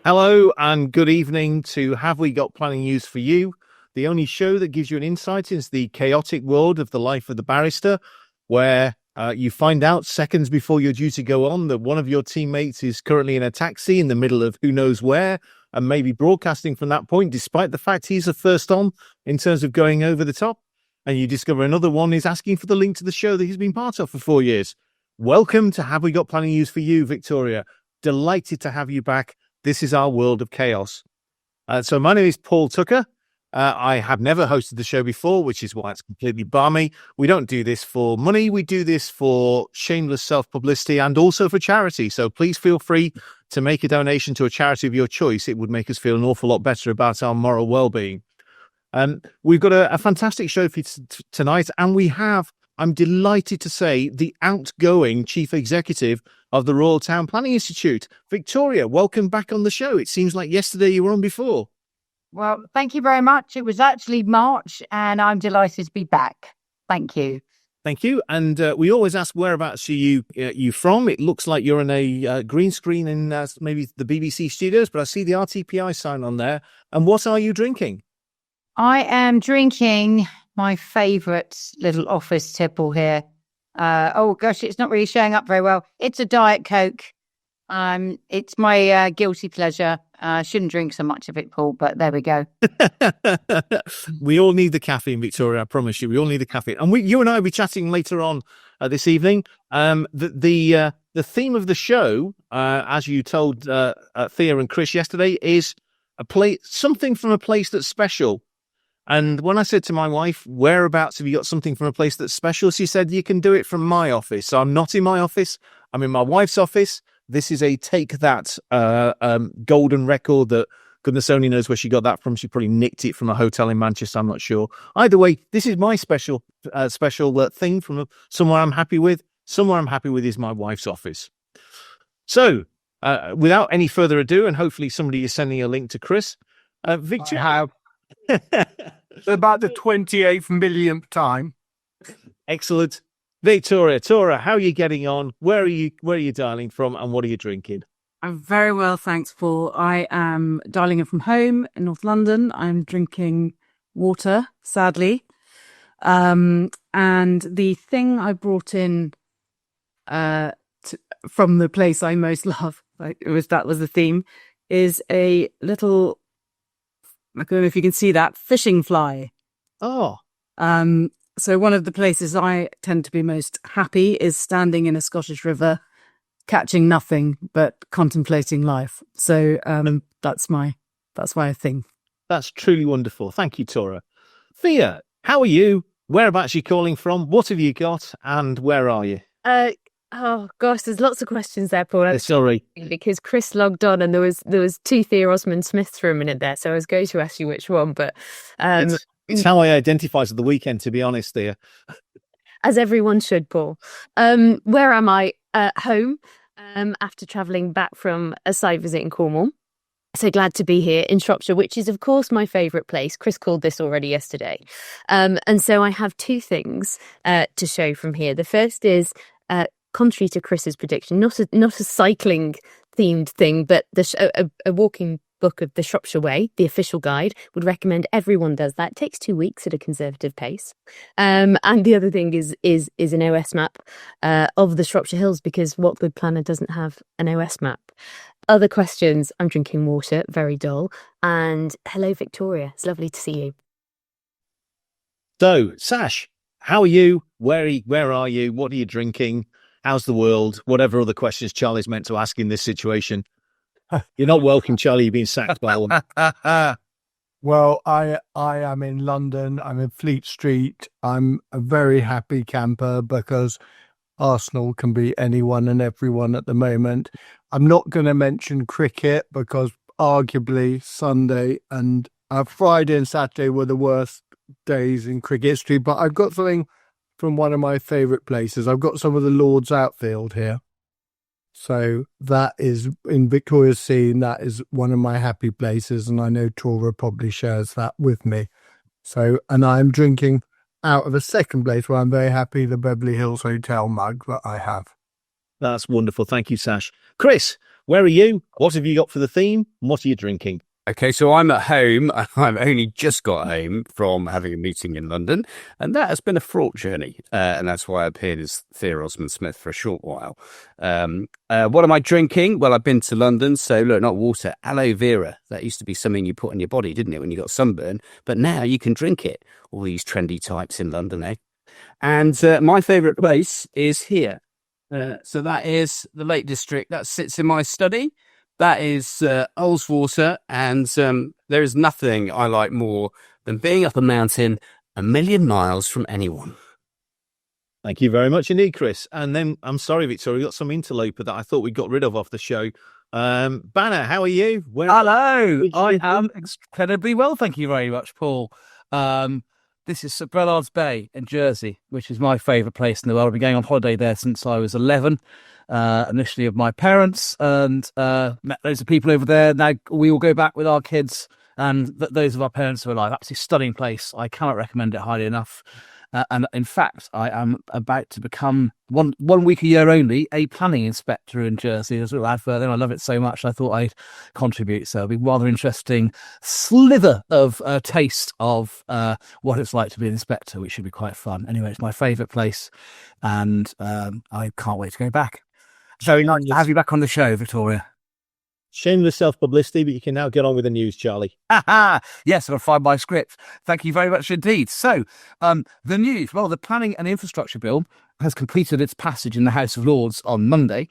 Hello and good evening to Have We Got Planning News for You, the only show that gives you an insight into the chaotic world of the life of the barrister, where you find out seconds before you're due to go on that one of your teammates is currently in a taxi in the middle of who knows where and maybe broadcasting from that point, despite the fact he's the first on in terms of going over the top. And you discover another one is asking for the link to the show that he's been part of for 4 years. Welcome to Have We Got Planning News for You, Victoria. Delighted to have you back. This is our world of chaos. So my name is Paul Tucker. I have never hosted the show before, which is why it's completely balmy. We don't do this for money. We do this for shameless self-publicity and also for charity. So please feel free to make a donation to a charity of your choice. It would make us feel an awful lot better about our moral well-being. We've got a fantastic show for you tonight, and we have, I'm delighted to say, the outgoing Chief Executive of the Royal Town Planning Institute. Victoria, welcome back on the show. It seems like yesterday you were on before. Well, thank you very much. It was actually March, and I'm delighted to be back. Thank you. Thank you. And we always ask, whereabouts are you from? It looks like you're on a green screen in maybe the BBC studios, but I see the RTPI sign on there. And what are you drinking? I am drinking my favourite little office tipple here. Oh, gosh, it's not really showing up very well. It's a Diet Coke. It's my guilty pleasure. I shouldn't drink so much of it, Paul, but there we go. We all need the caffeine, Victoria, I promise you. We all need the caffeine. And you and I will be chatting later on this evening. The theme of the show, as you told Thea and Chris yesterday, is something from a place that's special. And when I said to my wife, whereabouts have you got something from a place that's special? She said, you can do it from my office. So I'm not in my office. I'm in my wife's office. This is a Take That golden record that goodness only knows where she got that from. She probably nicked it from a hotel in Manchester. I'm not sure. Either way, this is my special thing from somewhere I'm happy with. Somewhere I'm happy with is my wife's office. So without any further ado, and hopefully somebody is sending a link to Chris. Victor, I have. About the 28th millionth time. Excellent. Victoria, Tora, how are you getting on? Where are you dialing from, and what are you drinking? I'm very well, thanks, Paul. I am dialing in from home in North London. I'm drinking water, sadly. And the thing I brought in from the place I most love, that was the theme, is a little, I don't know if you can see that, fishing fly. Oh. So one of the places I tend to be most happy is standing in a Scottish river, catching nothing but contemplating life. So that's my thing. That's truly wonderful. Thank you, Tora. Thea, how are you? Whereabouts are you calling from? What have you got? And where are you? Oh gosh, there's lots of questions there, Paul. Sorry, because Chris logged on and there was two Thea Osmund-Smiths for a minute there, so I was going to ask you which one, but it's how I identify at the weekend, to be honest, Thea. As everyone should, Paul. Where am I? Home. After travelling back from a site visit in Cornwall. So glad to be here in Shropshire, which is, of course, my favourite place. Chris called this already yesterday. And so I have two things to show from here. The first is, contrary to Chris's prediction, not a cycling themed thing, but a walking book of the Shropshire Way, the official guide. Would recommend everyone does that. It takes 2 weeks at a conservative pace. And the other thing is an OS map of the Shropshire Hills, because what good planner doesn't have an OS map? Other questions? I'm drinking water, very dull. And hello, Victoria. It's lovely to see you. So, Sash, how are you? Where are you? What are you drinking? How's the world? Whatever other questions Charlie's meant to ask in this situation. You're not welcome, Charlie. You've been sacked by all. Well, I am in London. I'm in Fleet Street. I'm a very happy camper because Arsenal can be anyone and everyone at the moment. I'm not going to mention cricket because arguably Sunday and Friday and Saturday were the worst days in cricket history. But I've got something from one of my favourite places. I've got some of the Lord's outfield here. So that is, in Victoria's scene, that is one of my happy places, and I know Tora probably shares that with me. So, and I'm drinking out of a second place where I'm very happy, the Beverly Hills Hotel mug that I have. That's wonderful. Thank you, Sash. Chris, where are you? What have you got for the theme? And what are you drinking? Okay, so I'm at home. I've only just got home from having a meeting in London, and that has been a fraught journey. And that's why I appeared as Thea Osmund-Smith for a short while. What am I drinking? Well, I've been to London, so look, not water, aloe vera. That used to be something you put on your body, didn't it, when you got sunburn? But now you can drink it. All these trendy types in London, eh? And my favourite place is here. So that is the Lake District. That sits in my study. That is Ullswater, and there is nothing I like more than being up a mountain 1,000,000 miles from anyone. Thank you very much indeed, Chris. And then, I'm sorry, Victoria, we got some interloper that I thought we got rid of off the show. Banner, how are you? Hello, I am incredibly well, thank you very much, Paul. This is St Brellard's Bay in Jersey, which is my favourite place in the world. I've been going on holiday there since I was 11, initially of my parents, and met loads of people over there. Now we all go back with our kids and those of our parents who are alive. Absolutely stunning place. I cannot recommend it highly enough. And in fact, I am about to become one week a year only a planning inspector in Jersey. There's a little advert there. I love it so much. I thought I'd contribute. So it'll be rather interesting slither of taste of what it's like to be an inspector, which should be quite fun. Anyway, it's my favourite place, and I can't wait to go back. Very nice to have you back on the show, Victoria. Shameless self-publicity, but you can now get on with the news, Charlie. Yes, I'll find my script. Thank you very much indeed. So, the news. Well, the Planning and Infrastructure Bill has completed its passage in the House of Lords on Monday.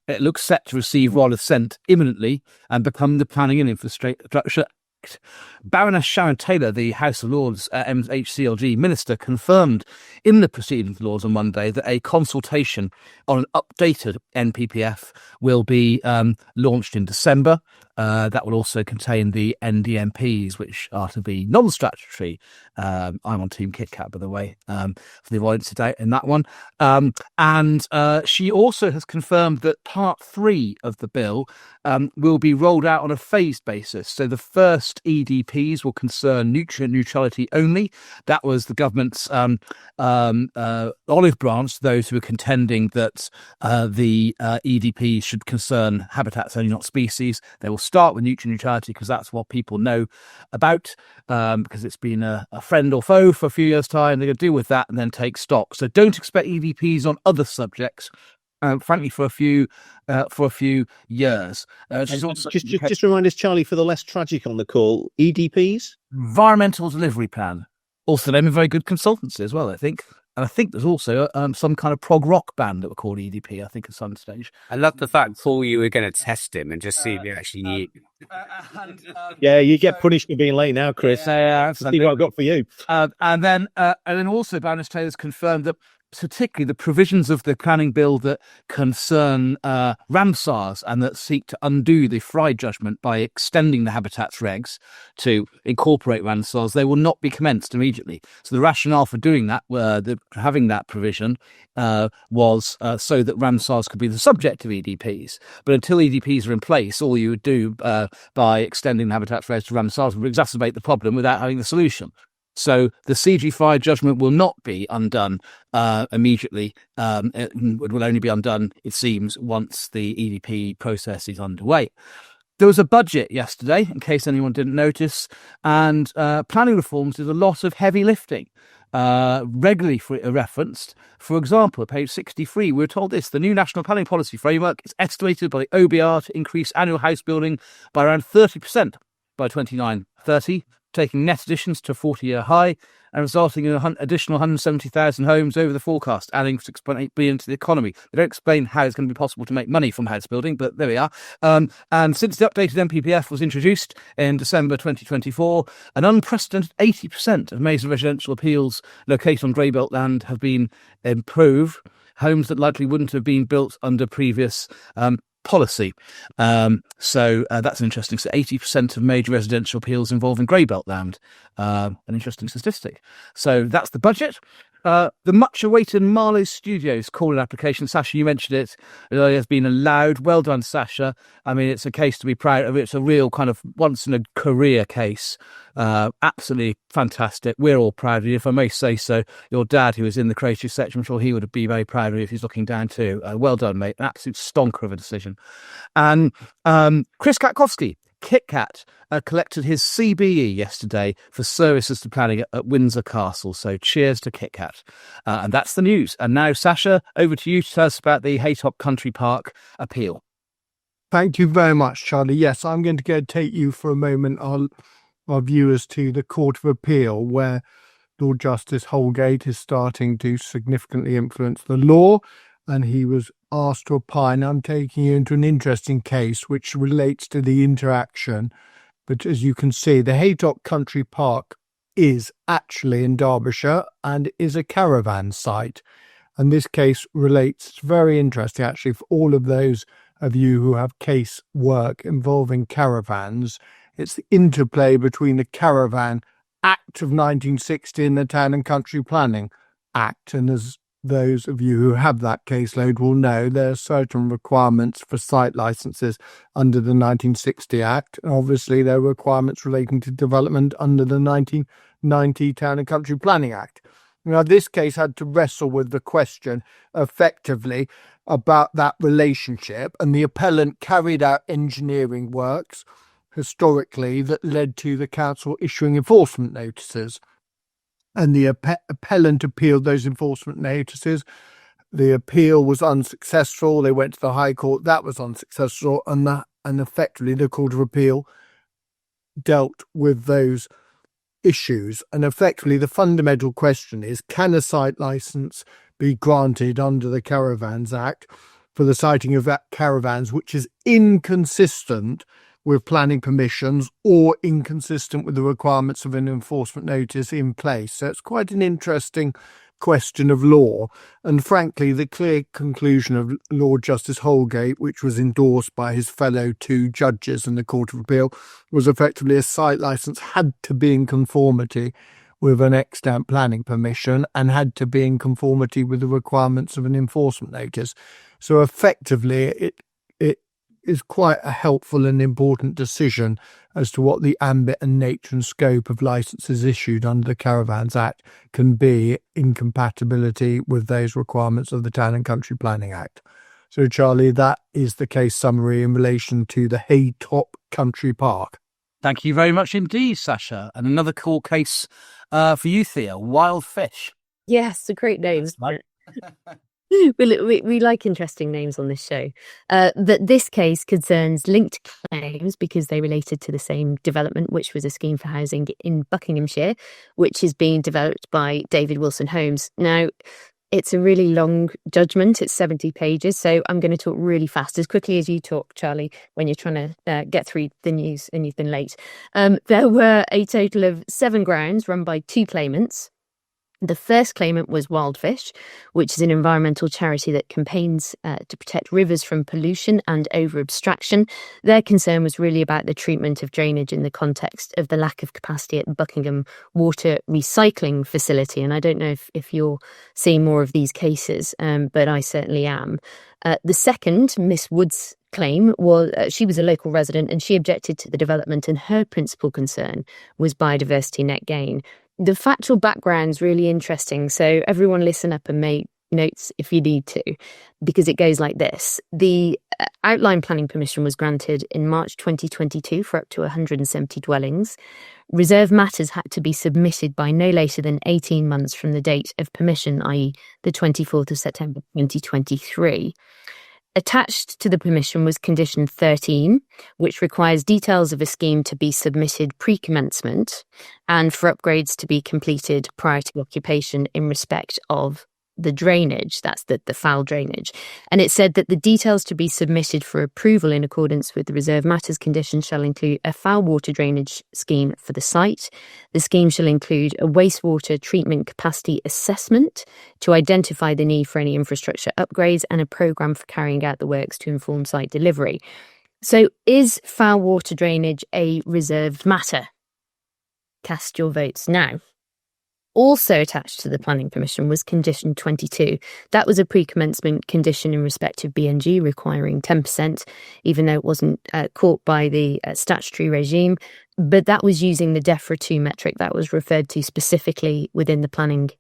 It looks set to receive royal assent imminently and become the Planning and Infrastructure Act. Baroness Sharon Taylor, the House of Lords HCLG minister, confirmed in the proceedings laws on Monday that a consultation on an updated NPPF will be launched in December. That will also contain the NDMPs, which are to be non-statutory. I'm on Team KitKat, by the way, for the avoidance of doubt in that one. And she also has confirmed that Part 3 of the bill will be rolled out on a phased basis. So the first EDPs will concern nutrient neutrality only. That was the government's olive branch, those who are contending that the EDP should concern habitats only, not species. They will start with nutrient neutrality because that's what people know about, because it's been a friend or foe for a few years' time. They're going to deal with that and then take stock. So don't expect EDPs on other subjects. Frankly, for a few years. Just remind us, Charlie, for the less tragic on the call, EDPs? Environmental Delivery Plan. Also, they're a very good consultancy as well, I think. And I think there's also some kind of prog rock band that were called EDP, I think, at some stage. I love the fact, Paul, you were going to test him and just see if he actually knew. Yeah, you get punished for being late now, Chris. Yeah, see what I've got for you. And then also Baroness Taylor's confirmed that particularly the provisions of the planning bill that concern Ramsars and that seek to undo the Fry judgment by extending the habitats regs to incorporate Ramsars, they will not be commenced immediately. So the rationale for doing that, having that provision, was so that Ramsars could be the subject of EDPs. But until EDPs are in place, all you would do by extending the habitats regs to Ramsars would exacerbate the problem without having the solution. So the CG Fry judgment will not be undone immediately. It will only be undone, it seems, once the EDP process is underway. There was a budget yesterday, in case anyone didn't notice, and planning reforms did a lot of heavy lifting, regularly referenced. For example, at page 63, we were told this: the new National Planning Policy Framework is estimated by the OBR to increase annual house building by around 30% by 2930. Taking net additions to a 40-year high and resulting in an additional 170,000 homes over the forecast, adding 6.8 billion to the economy. They don't explain how it's going to be possible to make money from house building, but there we are. And since the updated NPPF was introduced in December 2024, an unprecedented 80% of major residential appeals located on Greybelt land have been improved, homes that likely wouldn't have been built under previous policy. So that's interesting. So 80% of major residential appeals involving Greybelt land. An interesting statistic. So that's the budget. The much-awaited Marlow Studios call-in application, Sasha, you mentioned it, has been allowed. Well done, Sasha. I mean, it's a case to be proud of. It's a real kind of once-in-a-career case. Absolutely fantastic. We're all proud of you. If I may say so, your dad, who was in the creative section, I'm sure he would be very proud of you if he's looking down too. Well done, mate. An absolute stonker of a decision. And Chris Katkowski, KitKat, collected his CBE yesterday for services to planning at Windsor Castle. So cheers to KitKat. And that's the news. And now, Sasha, over to you to tell us about the Haytop Country Park appeal. Thank you very much, Charlie. Yes, I'm going to go take you for a moment, our viewers, to the Court of Appeal, where Lord Justice Holgate is starting to significantly influence the law, and he was asked to opine. I'm taking you into an interesting case which relates to the interaction. But as you can see, the Haytop Country Park is actually in Derbyshire and is a caravan site. And this case relates, it's very interesting actually, for all of those of you who have case work involving caravans. It's the interplay between the Caravan Act of 1960 and the Town and Country Planning Act. And as those of you who have that caseload will know, there are certain requirements for site licenses under the 1960 Act. And obviously, there are requirements relating to development under the 1990 Town and Country Planning Act. Now, this case had to wrestle with the question effectively about that relationship, and the appellant carried out engineering works historically that led to the council issuing enforcement notices. And the appellant appealed those enforcement notices. The appeal was unsuccessful. They went to the High Court. That was unsuccessful. And effectively, the Court of Appeal dealt with those issues. And effectively, the fundamental question is, can a site licence be granted under the Caravans Act for the siting of caravans, which is inconsistent with planning permissions or inconsistent with the requirements of an enforcement notice in place? So it's quite an interesting question of law. And frankly, the clear conclusion of Lord Justice Holgate, which was endorsed by his fellow two judges in the Court of Appeal, was effectively a site licence had to be in conformity with an extant planning permission and had to be in conformity with the requirements of an enforcement notice. So effectively, it is quite a helpful and important decision as to what the ambit and nature and scope of licences issued under the Caravans Act can be in compatibility with those requirements of the Town and Country Planning Act. So, Charlie, that is the case summary in relation to the Haytop Country Park. Thank you very much indeed, Sasha. And another cool case for you, Thea, WildFish. Yes, a great name. We like interesting names on this show. But this case concerns linked claims because they related to the same development, which was a scheme for housing in Buckinghamshire, which is being developed by David Wilson Homes. Now, it's a really long judgment. It's 70 pages. So I'm going to talk really fast, as quickly as you talk, Charlie, when you're trying to get through the news and you've been late. There were a total of 7 grounds run by 2 claimants. The first claimant was WildFish, which is an environmental charity that campaigns to protect rivers from pollution and over-abstraction. Their concern was really about the treatment of drainage in the context of the lack of capacity at Buckingham Water Recycling Facility. And I don't know if you're seeing more of these cases, but I certainly am. The second, Miss Wood's claim, was she was a local resident and she objected to the development, and her principal concern was biodiversity net gain. The factual background's really interesting, so everyone listen up and make notes if you need to, because it goes like this. The outline planning permission was granted in March 2022 for up to 170 dwellings. Reserve matters had to be submitted by no later than 18 months from the date of permission, i.e. the 24th of September 2023. Attached to the permission was condition 13, which requires details of a scheme to be submitted pre-commencement and for upgrades to be completed prior to occupation in respect of the drainage, that's the foul drainage. And it said that the details to be submitted for approval in accordance with the reserve matters condition shall include a foul water drainage scheme for the site. The scheme shall include a wastewater treatment capacity assessment to identify the need for any infrastructure upgrades and a programme for carrying out the works to inform site delivery. So is foul water drainage a reserved matter? Cast your votes now. Also attached to the planning permission was condition 22. That was a pre-commencement condition in respect of BNG requiring 10%, even though it wasn't caught by the statutory regime. But that was using the DEFRA 2 metric that was referred to specifically within the planning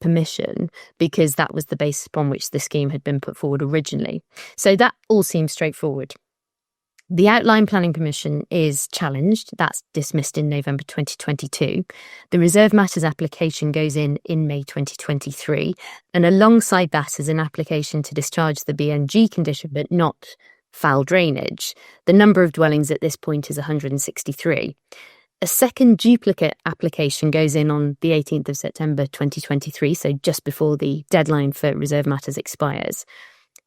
permission, because that was the basis upon which the scheme had been put forward originally. So that all seems straightforward. The outline planning permission is challenged. That's dismissed in November 2022. The reserve matters application goes in May 2023. And alongside that is an application to discharge the BNG condition, but not foul drainage. The number of dwellings at this point is 163. A second duplicate application goes in on the 18th of September 2023, so just before the deadline for reserve matters expires.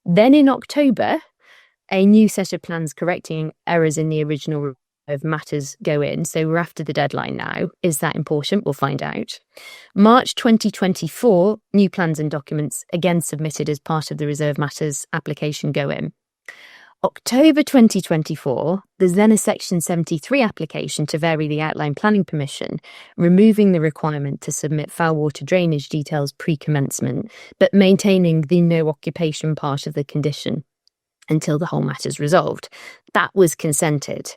Then in October, a new set of plans correcting errors in the original reserve matters go in. So we're after the deadline now. Is that important? We'll find out. March 2024, new plans and documents again submitted as part of the reserve matters application go in. October 2024, there's then a Section 73 application to vary the outline planning permission, removing the requirement to submit foul water drainage details pre-commencement, but maintaining the no occupation part of the condition until the whole matter's resolved. That was consented.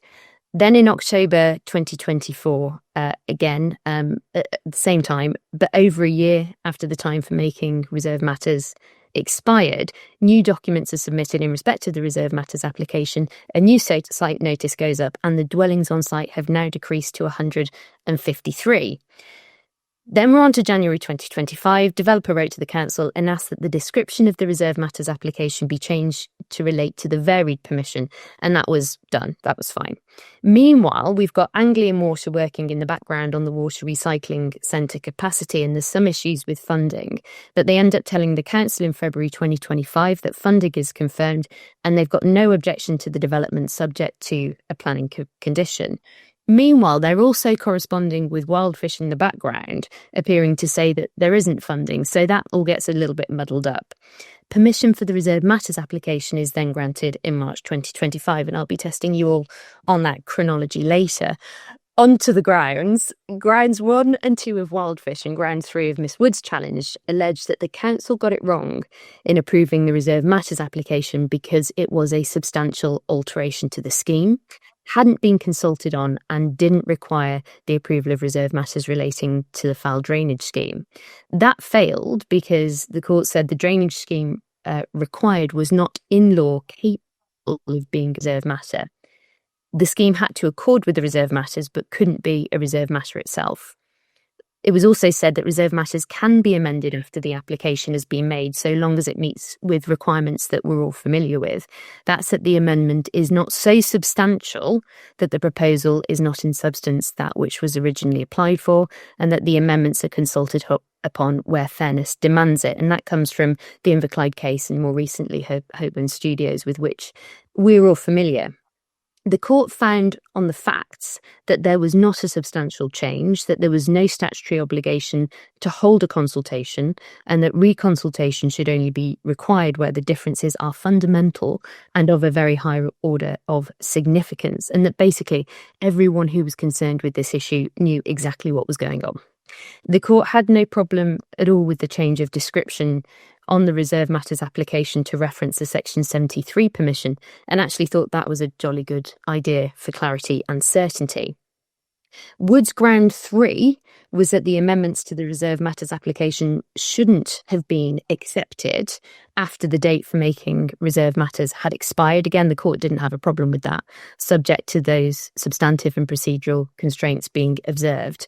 Then in October 2024, again, at the same time, but over a year after the time for making reserve matters expired, new documents are submitted in respect of the reserve matters application, a new site notice goes up, and the dwellings on site have now decreased to 153. Then we're on to January 2025. Developer wrote to the council and asked that the description of the reserve matters application be changed to relate to the varied permission, and that was done. That was fine. Meanwhile, we've got Anglian Water working in the background on the water recycling centre capacity, and there's some issues with funding, but they end up telling the council in February 2025 that funding is confirmed and they've got no objection to the development subject to a planning condition. Meanwhile, they're also corresponding with WildFish in the background, appearing to say that there isn't funding, so that all gets a little bit muddled up. Permission for the reserve matters application is then granted in March 2025, and I'll be testing you all on that chronology later. On to the grounds. Grounds 1 and 2 of WildFish and ground 3 of Miss Wood's challenge allege that the council got it wrong in approving the reserve matters application because it was a substantial alteration to the scheme, hadn't been consulted on, and didn't require the approval of reserve matters relating to the foul drainage scheme. That failed because the court said the drainage scheme required was not in law capable of being a reserve matter. The scheme had to accord with the reserve matters but couldn't be a reserve matter itself. It was also said that reserve matters can be amended after the application has been made, so long as it meets with requirements that we're all familiar with. That's that the amendment is not so substantial that the proposal is not in substance that which was originally applied for, and that the amendments are consulted upon where fairness demands it. And that comes from the Inverclyde case and more recently Hutton Studios, with which we're all familiar. The court found on the facts that there was not a substantial change, that there was no statutory obligation to hold a consultation, and that reconsultation should only be required where the differences are fundamental and of a very high order of significance, and that basically everyone who was concerned with this issue knew exactly what was going on. The court had no problem at all with the change of description on the reserve matters application to reference the Section 73 permission, and actually thought that was a jolly good idea for clarity and certainty. Wood's ground 3 was that the amendments to the reserve matters application shouldn't have been accepted after the date for making reserve matters had expired. Again, the court didn't have a problem with that, subject to those substantive and procedural constraints being observed.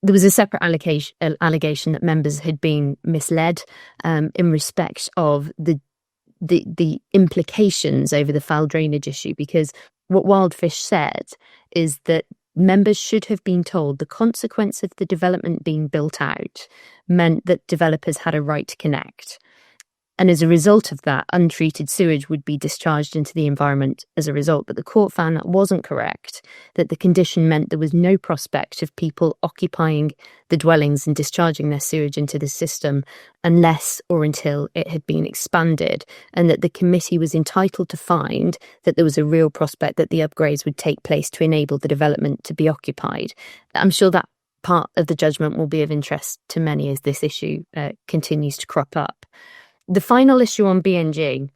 There was a separate allegation that members had been misled in respect of the implications over the foul drainage issue, because what WildFish said is that members should have been told the consequence of the development being built out meant that developers had a right to connect. And as a result of that, untreated sewage would be discharged into the environment as a result. But the court found that wasn't correct, that the condition meant there was no prospect of people occupying the dwellings and discharging their sewage into the system unless or until it had been expanded, and that the committee was entitled to find that there was a real prospect that the upgrades would take place to enable the development to be occupied. I'm sure that part of the judgment will be of interest to many as this issue continues to crop up. The final issue on BNG,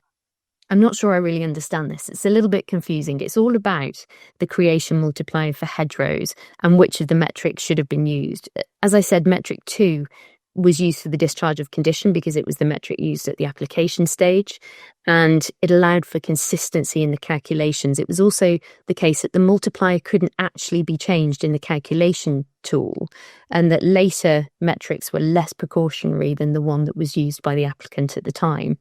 I'm not sure I really understand this. It's a little bit confusing. It's all about the creation multiplier for hedgerows and which of the metrics should have been used. As I said, metric 2 was used for the discharge of condition because it was the metric used at the application stage, and it allowed for consistency in the calculations. It was also the case that the multiplier couldn't actually be changed in the calculation tool, and that later metrics were less precautionary than the one that was used by the applicant at the time.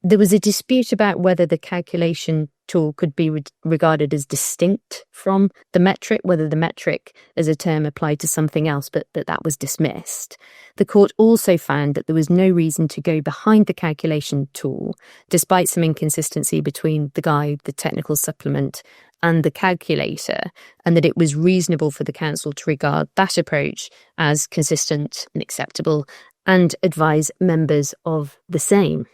There was a dispute about whether the calculation tool could be regarded as distinct from the metric, whether the metric as a term applied to something else, but that was dismissed. The court also found that there was no reason to go behind the calculation tool, despite some inconsistency between the guide, the technical supplement, and the calculator, and that it was reasonable for the council to regard that approach as consistent and acceptable and advise members of the same.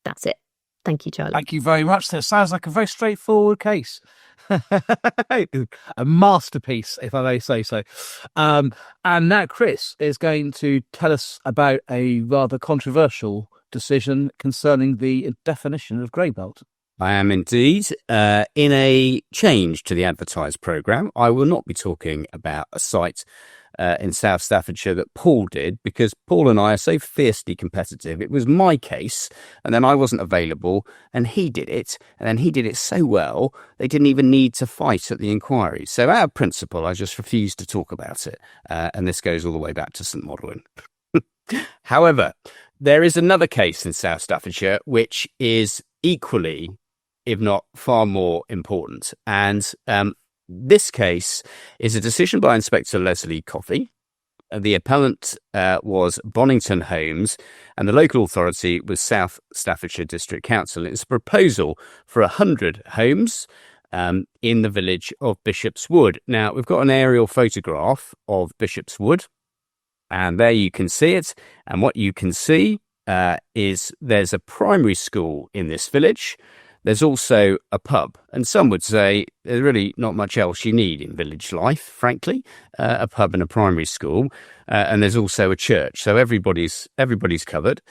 That's it. Thank you, Charlie. Thank you very much. That sounds like a very straightforward case. A masterpiece, if I may say so. And now Chris is going to tell us about a rather controversial decision concerning the definition of grey belt. I am indeed. In a change to the advertised programme, I will not be talking about a site in South Staffordshire that Paul did, because Paul and I are so fiercely competitive. It was my case, and then I wasn't available, and he did it, and then he did it so well, they didn't even need to fight at the inquiry. So out of principle, I just refused to talk about it, and this goes all the way back to St Modwen. However, there is another case in South Staffordshire which is equally, if not far more important, and this case is a decision by Inspector Leslie Coffey. The appellant was Bonington Homes, and the local authority was South Staffordshire District Council. It's a proposal for 100 homes in the village of Bishop's Wood. Now, we've got an aerial photograph of Bishop's Wood, and there you can see it. And what you can see is there's a primary school in this village. There's also a pub, and some would say there's really not much else you need in village life, frankly, a pub and a primary school, and there's also a church, so everybody's covered.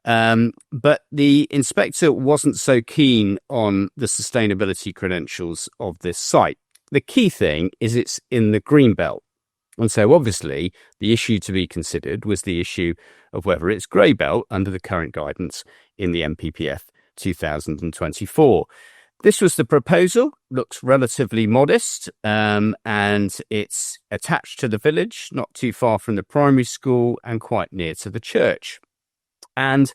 But the inspector wasn't so keen on the sustainability credentials of this site. The key thing is it's in the green belt. And so obviously the issue to be considered was the issue of whether it's grey belt under the current guidance in the MPPF 2024. This was the proposal, looks relatively modest, and it's attached to the village, not too far from the primary school and quite near to the church. And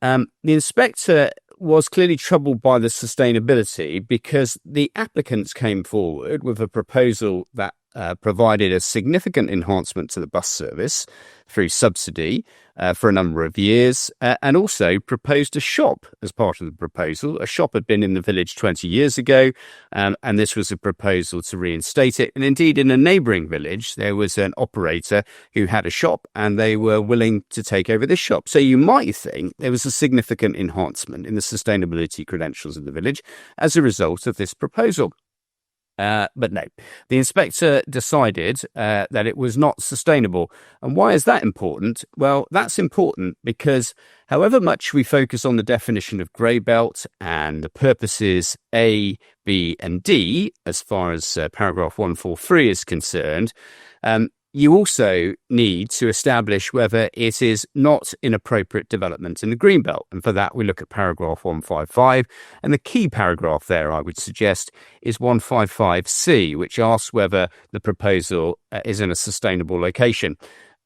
the inspector was clearly troubled by the sustainability because the applicants came forward with a proposal that provided a significant enhancement to the bus service through subsidy for a number of years, and also proposed a shop as part of the proposal. A shop had been in the village 20 years ago, and this was a proposal to reinstate it. And indeed, in a neighbouring village, there was an operator who had a shop, and they were willing to take over this shop. So you might think there was a significant enhancement in the sustainability credentials of the village as a result of this proposal. But no, the inspector decided that it was not sustainable. And why is that important? Well, that's important because however much we focus on the definition of grey belt and the purposes A, B and D, as far as paragraph 143 is concerned, you also need to establish whether it is not inappropriate development in the green belt. And for that, we look at paragraph 155. And the key paragraph there, I would suggest, is 155C, which asks whether the proposal is in a sustainable location.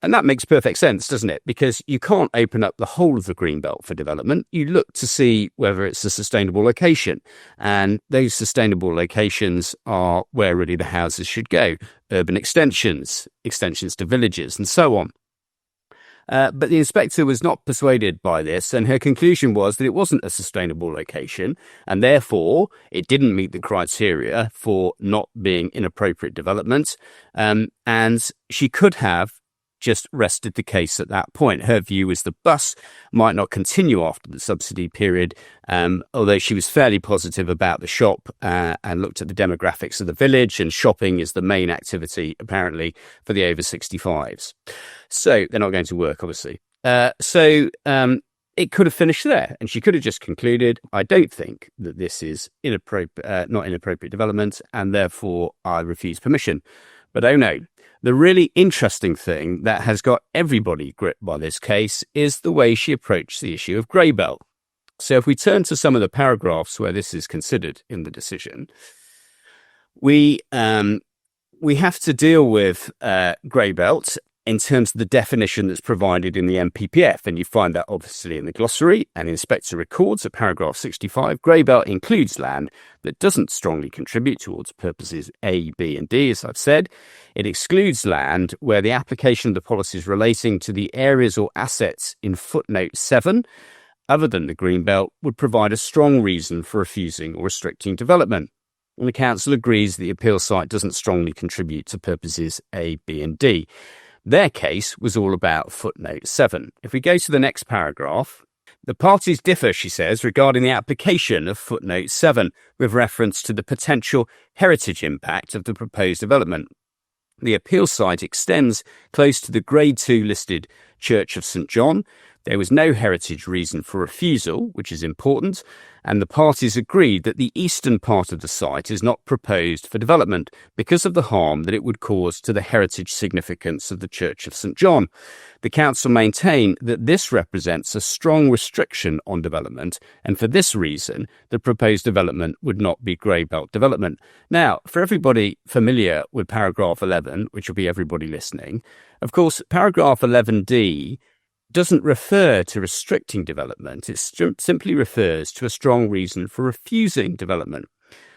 And that makes perfect sense, doesn't it? Because you can't open up the whole of the green belt for development. You look to see whether it's a sustainable location. And those sustainable locations are where really the houses should go. Urban extensions to villages, and so on. But the inspector was not persuaded by this, and her conclusion was that it wasn't a sustainable location, and therefore it didn't meet the criteria for not being inappropriate development. And she could have just rested the case at that point. Her view was the bus might not continue after the subsidy period, although she was fairly positive about the shop and looked at the demographics of the village, and shopping is the main activity, apparently, for the over 65s. So they're not going to work, obviously. It could have finished there, and she could have just concluded, I don't think that this is not inappropriate development, and therefore I refuse permission. But oh no, the really interesting thing that has got everybody gripped by this case is the way she approached the issue of grey belt. So if we turn to some of the paragraphs where this is considered in the decision, we have to deal with grey belt in terms of the definition that's provided in the MPPF, and you find that obviously in the glossary, and Inspector records at paragraph 65, grey belt includes land that doesn't strongly contribute towards purposes A, B and D, as I've said. It excludes land where the application of the policies relating to the areas or assets in footnote 7, other than the green belt, would provide a strong reason for refusing or restricting development. And the Council agrees the appeal site doesn't strongly contribute to purposes A, B and D. Their case was all about footnote 7. If we go to the next paragraph, the parties differ, she says, regarding the application of footnote 7 with reference to the potential heritage impact of the proposed development. The appeal site extends close to the Grade 2 listed Church of St John. There was no heritage reason for refusal, which is important, and the parties agreed that the eastern part of the site is not proposed for development because of the harm that it would cause to the heritage significance of the Church of St John. The Council maintained that this represents a strong restriction on development, and for this reason, the proposed development would not be grey belt development. Now, for everybody familiar with paragraph 11, which will be everybody listening, of course, paragraph 11D doesn't refer to restricting development. It simply refers to a strong reason for refusing development.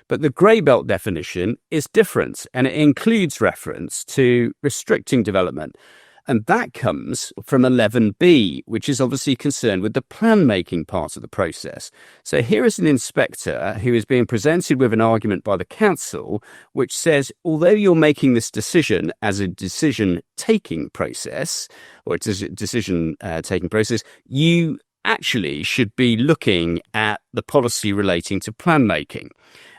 But the grey belt definition is different, and it includes reference to restricting development. And that comes from 11B, which is obviously concerned with the plan-making part of the process. So here is an inspector who is being presented with an argument by the council, which says, although you're making this decision as a decision-taking process, or it's a decision-taking process, you actually should be looking at the policy relating to plan-making.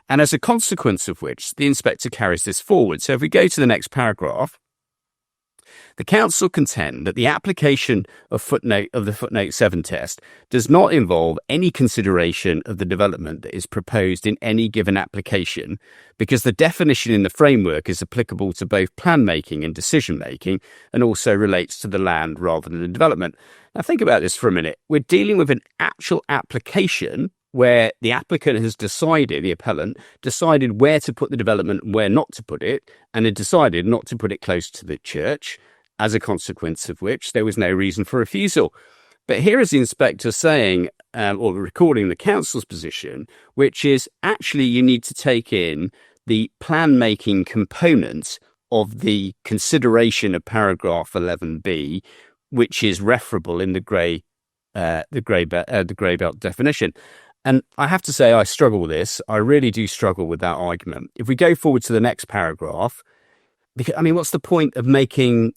And as a consequence of which, the inspector carries this forward. So if we go to the next paragraph, the council contend that the application of the footnote 7 test does not involve any consideration of the development that is proposed in any given application, because the definition in the framework is applicable to both plan making and decision making, and also relates to the land rather than the development. Now think about this for a minute. We're dealing with an actual application where the applicant has decided, the appellant, decided where to put the development and where not to put it, and had decided not to put it close to the church, as a consequence of which there was no reason for refusal. But here is the inspector saying, or recording the council's position, which is actually you need to take in the plan-making component of the consideration of paragraph 11B, which is referable in the grey belt definition. And I have to say, I struggle with this. I really do struggle with that argument. If we go forward to the next paragraph, because, I mean, what's the point of making,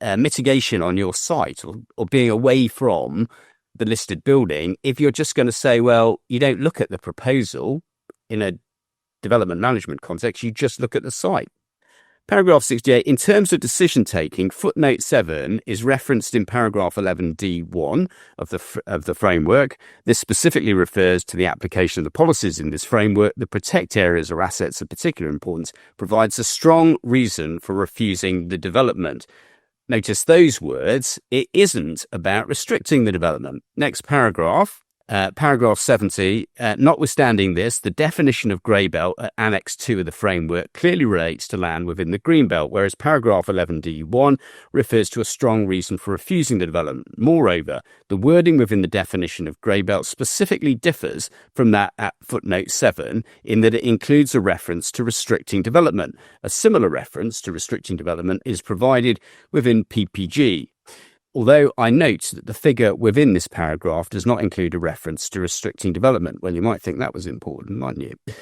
mitigation on your site or being away from the listed building if you're just going to say, well, you don't look at the proposal in a development management context, you just look at the site. Paragraph 68, in terms of decision-taking, footnote 7 is referenced in paragraph 11D1 of the framework. This specifically refers to the application of the policies in this framework that protect areas or assets of particular importance, provides a strong reason for refusing the development. Notice those words, it isn't about restricting the development. Next paragraph. Paragraph 70, notwithstanding this, the definition of grey belt at Annex 2 of the framework clearly relates to land within the green belt, whereas paragraph 11D1 refers to a strong reason for refusing the development. Moreover, the wording within the definition of grey belt specifically differs from that at footnote 7 in that it includes a reference to restricting development. A similar reference to restricting development is provided within PPG. Although I note that the figure within this paragraph does not include a reference to restricting development. Well, you might think that was important, mightn't you?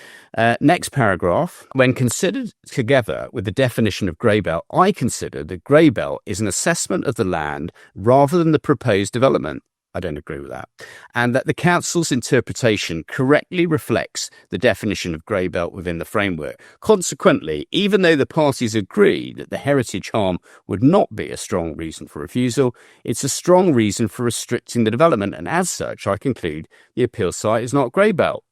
Next paragraph. When considered together with the definition of grey belt, I consider that grey belt is an assessment of the land rather than the proposed development. I don't agree with that. And that the council's interpretation correctly reflects the definition of grey belt within the framework. Consequently, even though the parties agree that the heritage harm would not be a strong reason for refusal, it's a strong reason for restricting the development. And as such, I conclude the appeal site is not grey belt.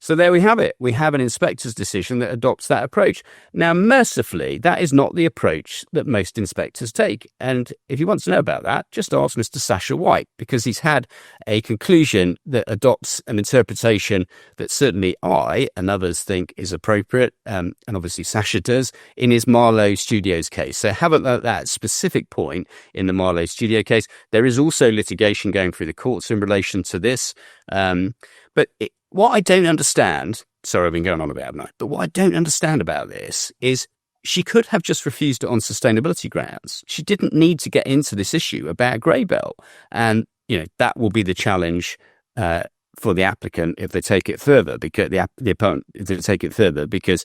So there we have it. We have an inspector's decision that adopts that approach. Now, mercifully, that is not the approach that most inspectors take. And if you want to know about that, just ask Mr. Sasha White, because he's had a conclusion that adopts an interpretation that certainly I and others think is appropriate, and obviously Sasha does, in his Marlowe Studios case. So have a look at that specific point in the Marlowe Studio case. There is also litigation going through the courts in relation to this. What I don't understand, sorry, I've been going on about it, haven't I? But what I don't understand about this is she could have just refused it on sustainability grounds. She didn't need to get into this issue about grey belt. And, that will be the challenge for the applicant if they take it further, because the opponent, if they take it further, because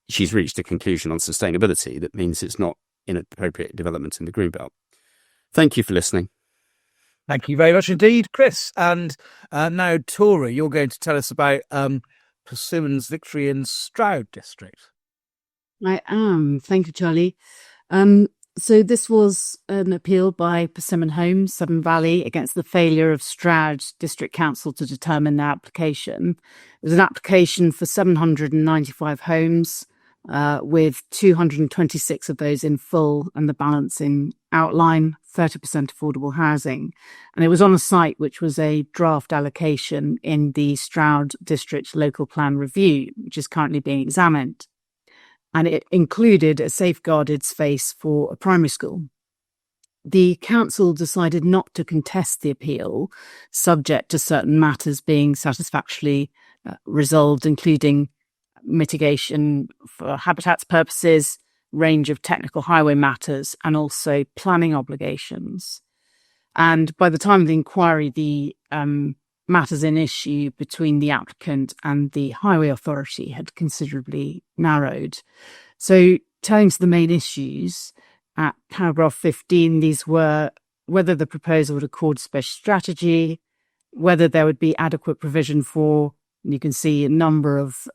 she's reached a conclusion on sustainability that means it's not inappropriate development in the green belt. Thank you for listening. Thank you very much indeed, Chris. And now, Tori, you're going to tell us about Persimmon's victory in Stroud district. I am. Thank you, Charlie. So this was an appeal by Persimmon Homes, Severn Valley, against the failure of Stroud District Council to determine their application. It was an application for 795 homes, with 226 of those in full and the balance in outline, 30% affordable housing. And it was on a site which was a draft allocation in the Stroud District Local Plan Review, which is currently being examined. And it included a safeguarded space for a primary school. The council decided not to contest the appeal, subject to certain matters being satisfactorily resolved, including mitigation for habitats purposes, range of technical highway matters, and also planning obligations. And by the time of the inquiry, the matters in issue between the applicant and the highway authority had considerably narrowed. So turning to the main issues, at paragraph 15, these were whether the proposal would accord special strategy, whether there would be adequate provision for, and you can see a number of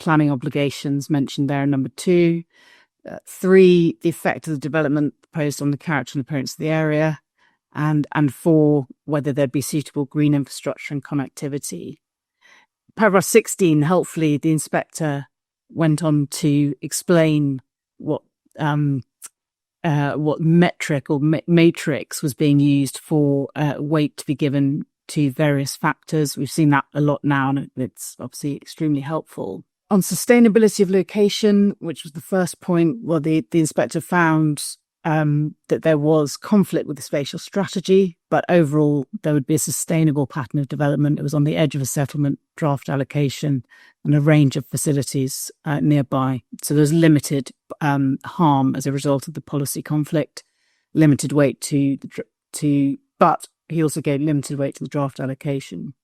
planning obligations mentioned there in number 2. 3, the effect of the development proposed on the character and appearance of the area. And 4, whether there'd be suitable green infrastructure and connectivity. Paragraph 16, helpfully, the inspector went on to explain what metric or matrix was being used for weight to be given to various factors. We've seen that a lot now, and it's obviously extremely helpful. On sustainability of location, which was the first point, well, the inspector found that there was conflict with the spatial strategy, but overall there would be a sustainable pattern of development. It was on the edge of a settlement, draft allocation, and a range of facilities nearby. So there's limited harm as a result of the policy conflict, limited weight but he also gave limited weight to the draft allocation.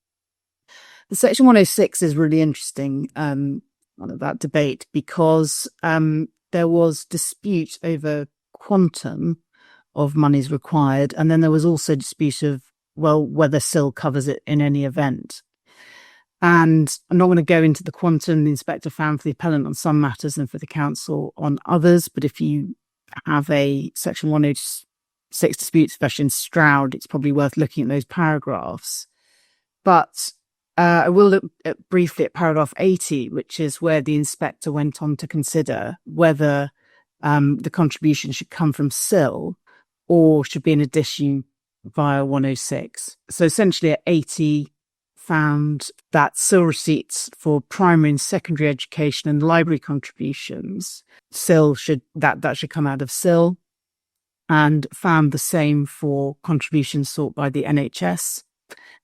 The Section 106 is really interesting that debate because there was dispute over quantum of monies required, and then there was also dispute of whether SIL covers it in any event. And I'm not going to go into the quantum the inspector found for the appellant on some matters and for the council on others, but if you have a Section 106 dispute, especially in Stroud, it's probably worth looking at those paragraphs. But I will look briefly at paragraph 80, which is where the inspector went on to consider whether the contribution should come from SIL or should be an addition via 106. So essentially at 80, found that SIL receipts for primary and secondary education and library contributions, SIL should come out of SIL, and found the same for contributions sought by the NHS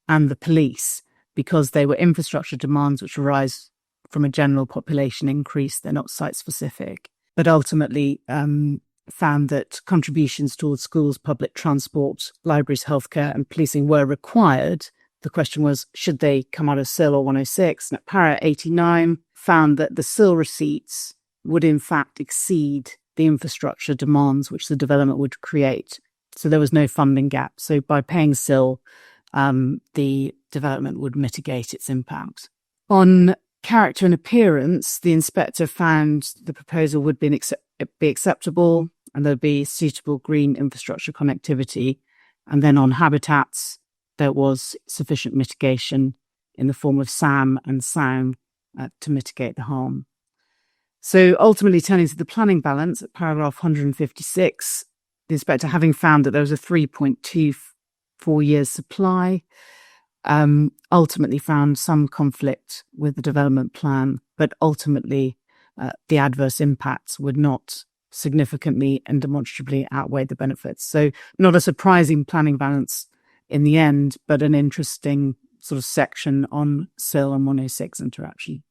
and the police, because they were infrastructure demands which arise from a general population increase. They're not site specific. But ultimately found that contributions towards schools, public transport, libraries, healthcare and policing were required. The question was, should they come out of SIL or 106? And at Para 89 found that the SIL receipts would in fact exceed the infrastructure demands which the development would create. So there was no funding gap. So by paying SIL, the development would mitigate its impact. On character and appearance, the inspector found the proposal would be acceptable and there'd be suitable green infrastructure connectivity. And then on habitats, there was sufficient mitigation in the form of SAM and SAM to mitigate the harm. So ultimately, turning to the planning balance at paragraph 156, the inspector, having found that there was a 3.24 years supply, ultimately found some conflict with the development plan, but ultimately the adverse impacts would not significantly and demonstrably outweigh the benefits. So not a surprising planning balance in the end, but an interesting sort of section on SIL and 106 interaction.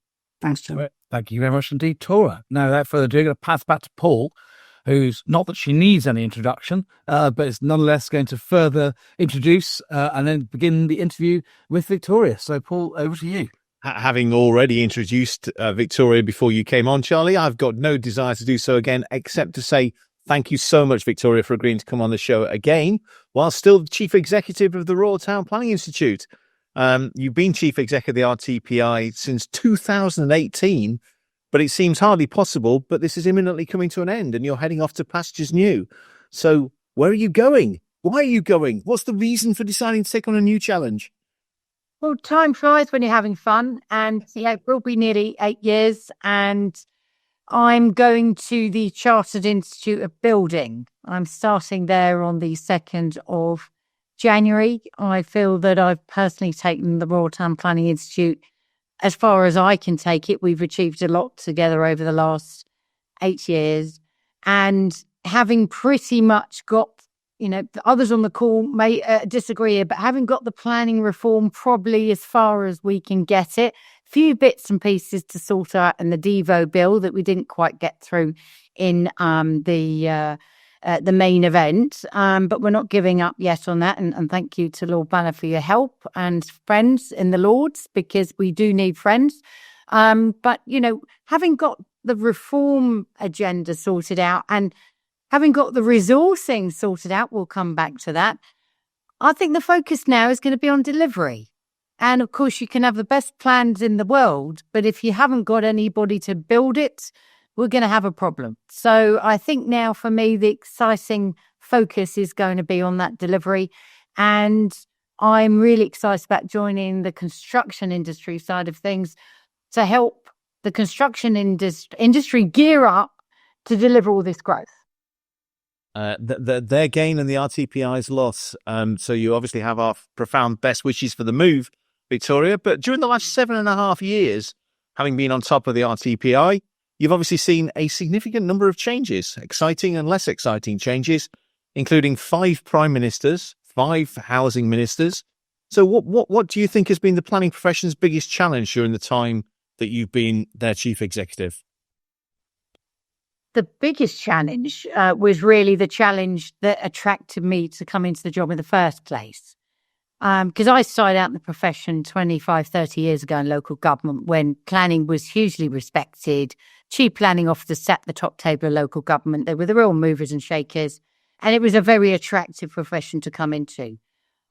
Thanks, John. Thank you very much indeed, Tora. Now, without further ado, I'm going to pass back to Paul, who's not that she needs any introduction, but is nonetheless going to further introduce and then begin the interview with Victoria. So, Paul, over to you. Having already introduced Victoria before you came on, Charlie, I've got no desire to do so again, except to say thank you so much, Victoria, for agreeing to come on the show again, while still Chief Executive of the Royal Town Planning Institute. You've been Chief Executive of the RTPI since 2018, but it seems hardly possible, but this is imminently coming to an end and you're heading off to pastures new. So where are you going? Why are you going? What's the reason for deciding to take on a new challenge? Well, time flies when you're having fun, and it will be nearly 8 years, and I'm going to the Chartered Institute of Building. I'm starting there on the 2nd of January. I feel that I've personally taken the Royal Town Planning Institute as far as I can take it. We've achieved a lot together over the last 8 years, and having pretty much got, others on the call may disagree, but having got the planning reform probably as far as we can get it. Few bits and pieces to sort out in the Devo bill that we didn't quite get through in the main event, but we're not giving up yet on that. And thank you to Lord Banner for your help and friends in the Lords, because we do need friends. But, having got the reform agenda sorted out and having got the resourcing sorted out, we'll come back to that. I think the focus now is going to be on delivery. And of course, you can have the best plans in the world, but if you haven't got anybody to build it, we're going to have a problem. So I think now for me, the exciting focus is going to be on that delivery. And I'm really excited about joining the construction industry side of things to help the construction industry gear up to deliver all this growth. Their gain and the RTPI's loss. So you obviously have our profound best wishes for the move, Victoria. But during the last 7.5 years, having been on top of the RTPI, you've obviously seen a significant number of changes, exciting and less exciting changes, including 5 prime ministers, 5 housing ministers. So what do you think has been the planning profession's biggest challenge during the time that you've been their chief executive? The biggest challenge was really the challenge that attracted me to come into the job in the first place. Because I started out in the profession 25, 30 years ago in local government when planning was hugely respected. Chief planning officers sat at the top table of local government. They were the real movers and shakers. And it was a very attractive profession to come into.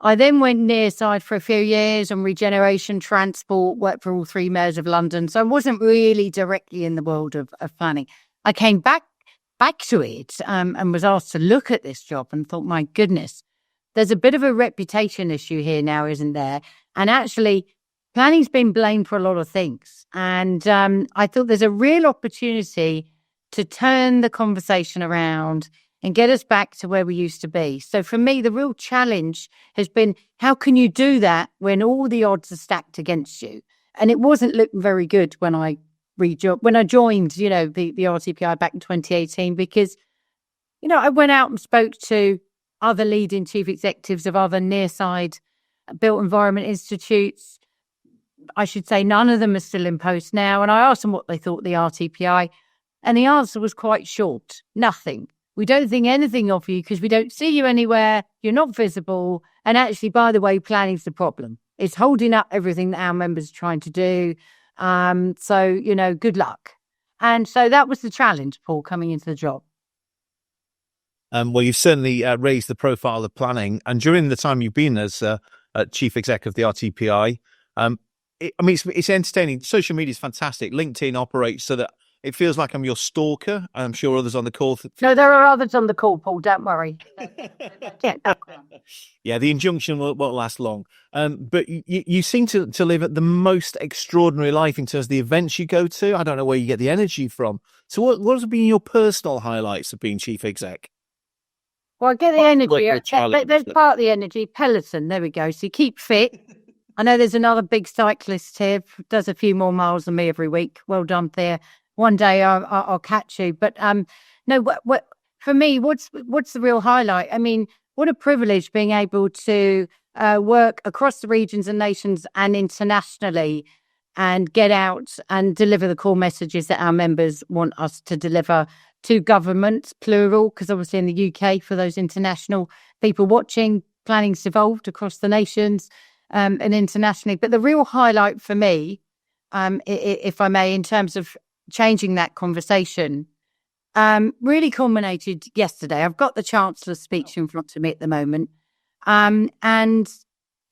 I then went near side for a few years on regeneration, transport, worked for all 3 mayors of London. So I wasn't really directly in the world of planning. I came back to it and was asked to look at this job and thought, my goodness, there's a bit of a reputation issue here now, isn't there? And actually, planning's been blamed for a lot of things. And I thought there's a real opportunity to turn the conversation around and get us back to where we used to be. So for me, the real challenge has been, how can you do that when all the odds are stacked against you? And it wasn't looking very good when I joined, the RTPI back in 2018, because, I went out and spoke to other leading chief executives of other near-side built environment institutes. I should say none of them are still in post now. And I asked them what they thought of the RTPI. And the answer was quite short. Nothing. We don't think anything of you because we don't see you anywhere. You're not visible. And actually, by the way, planning's the problem. It's holding up everything that our members are trying to do. So, good luck. And so that was the challenge, Paul, coming into the job. Well, you've certainly raised the profile of planning. And during the time you've been as chief exec of the RTPI, it's entertaining. Social media is fantastic. LinkedIn operates so that it feels like I'm your stalker. I'm sure others on the call. No, there are others on the call, Paul. Don't worry. Yeah, the injunction won't last long. But you seem to live at the most extraordinary life in terms of the events you go to. I don't know where you get the energy from. So what has been your personal highlights of being chief exec? Well, I get the energy. There's part of the energy. Peloton, there we go. So you keep fit. I know there's another big cyclist here, does a few more miles than me every week. Well done, Thea. One day I'll catch you. But no, what for me, what's the real highlight? I mean, what a privilege being able to work across the regions and nations and internationally and get out and deliver the core messages that our members want us to deliver to governments, plural, because obviously in the UK, for those international people watching, planning's evolved across the nations and internationally. But the real highlight for me, if I may, in terms of changing that conversation, really culminated yesterday. I've got the Chancellor's speech in front of me at the moment. And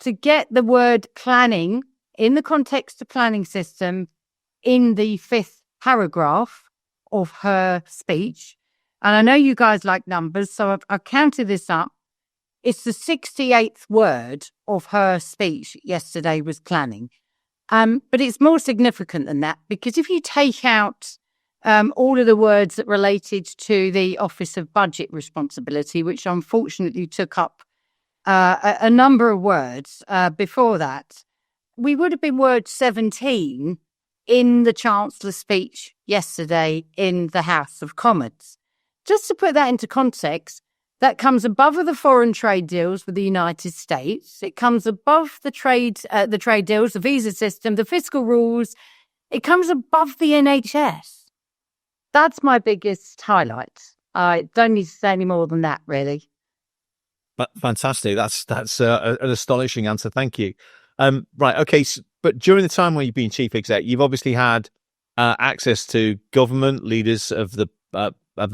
to get the word planning in the context of planning system in the 5th paragraph of her speech, and I know you guys like numbers, so I've counted this up. It's the 68th word of her speech yesterday was planning. But it's more significant than that, because if you take out all of the words that related to the Office of Budget Responsibility, which unfortunately took up a number of words before that, we would have been word 17 in the Chancellor's speech yesterday in the House of Commons. Just to put that into context, that comes above the foreign trade deals with the United States. It comes above the trade deals, the visa system, the fiscal rules. It comes above the NHS. That's my biggest highlight. I don't need to say any more than that, really. Fantastic. That's an astonishing answer. Thank you. Right. Okay. But during the time when you've been chief exec, you've obviously had access to government leaders of the